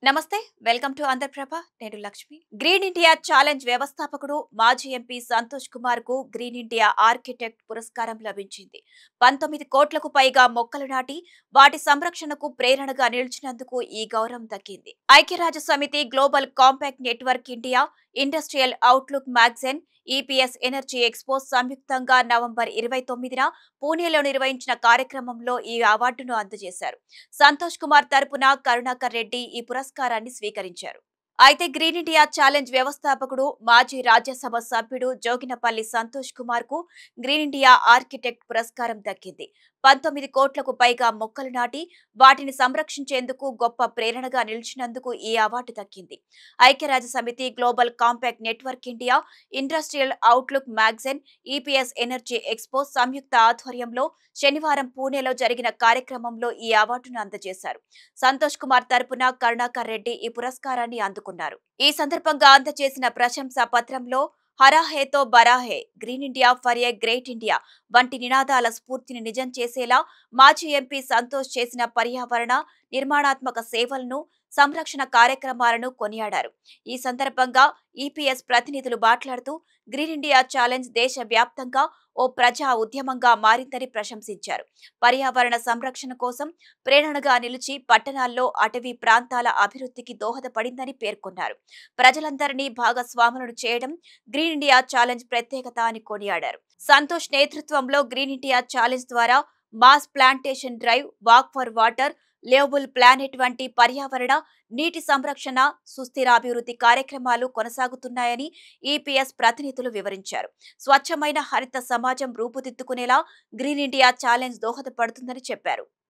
నమస్తే welcome to Andhraprabha నేను Lakshmi. Green India challenge వ్యవస్థాపకుడు మాజీ ఎంపీ సంతోష్ కుమార్ కు గ్రీన్ ఇండియా ఆర్కిటెక్ట్ పురస్కారం లభించింది. 19 కోట్లకు పైగా మొక్కలు నాటి వాటి సంరక్షణకు ప్రేరణగా నిలిచినందుకు ఈ గౌరవం దక్కింది. ఐక్యరాజ్య సమితి global compact network India, industrial outlook magazine, EPS energy expo సంయుక్తంగా నవంబర్ 29న పూణేలో నిర్వహించిన కార్యక్రమంలో ఈ అవార్డును అందజేశారు. సంతోష్ కుమార్ తరపున కరుణాకర్ రెడ్డి ఈ పురస్కారాన్ని స్వీకరించారు. అయితే గ్రీన్ ఇండియా ఛాలెంజ్ వ్యవస్థాపకుడు మాజీ రాజ్యసభ సభ్యుడు జోగినపల్లి సంతోష్ కుమార్ కు గ్రీన్ ఇండియా ఆర్కిటెక్ట్ పురస్కారం దక్కింది. 19 కోట్లకు పైగా మొక్కలు నాటి వాటిని సంరక్షించేందుకు గొప్ప ప్రేరణగా నిలిచినందుకు ఈ అవార్డు దక్కింది. ఐక్యరాజ్య సమితి global compact network India, industrial outlook magazine, EPS energy expo సంయుక్త ఆధ్వర్యంలో శనివారం పూణేలో జరిగిన కార్యక్రమంలో ఈ అవార్డును అందజేశారు. సంతోష్ కుమార్ తరపున కరుణాకర్ రెడ్డి ఈ పురస్కారాన్ని అందుకున్నారు. ఈ సందర్భంగా అందజేసిన ప్రశంసా పత్రంలో హరాహేతో బరాహే, green India for a great India వంటి నినాదాల స్ఫూర్తిని నిజం చేసేలా మాజీ ఎంపీ సంతోష్ చేసిన పర్యావరణ నిర్మాణాత్మక సేవలను, సంరక్షణ కార్యక్రమాలను కొనియాడారు. ఈ సందర్భంగా ఈపీఎస్ ప్రతినిధులు మాట్లాడుతూ గ్రీన్ ఇండియా ఛాలెంజ్ దేశ వ్యాప్తంగా ఓ ప్రజా ఉద్యమంగా మారిందని ప్రశంసించారు. పర్యావరణ సంరక్షణ కోసం ప్రేరణగా నిలిచి పట్టణాల్లో అటవీ ప్రాంతాల అభివృద్ధికి దోహదపడిందని పేర్కొన్నారు. ప్రజలందరినీ భాగస్వాములను చేయడం గ్రీన్ ఇండియా ఛాలెంజ్ ప్రత్యేకత అని కొనియాడారు. సంతోష్ నేతృత్వంలో గ్రీన్ ఇండియా ఛాలెంజ్ ద్వారా mass plantation drive, walk for water, livable planet వంటి పర్యావరణ, నీటి సంరక్షణ, సుస్థిర అభివృద్ధి కార్యక్రమాలు కొనసాగుతున్నాయని ఈపీఎస్ ప్రతినిధులు వివరించారు. స్వచ్ఛమైన హరిత సమాజం రూపుదిద్దుకునేలా గ్రీన్ ఇండియా ఛాలెంజ్ దోహదపడుతుందని చెప్పారు.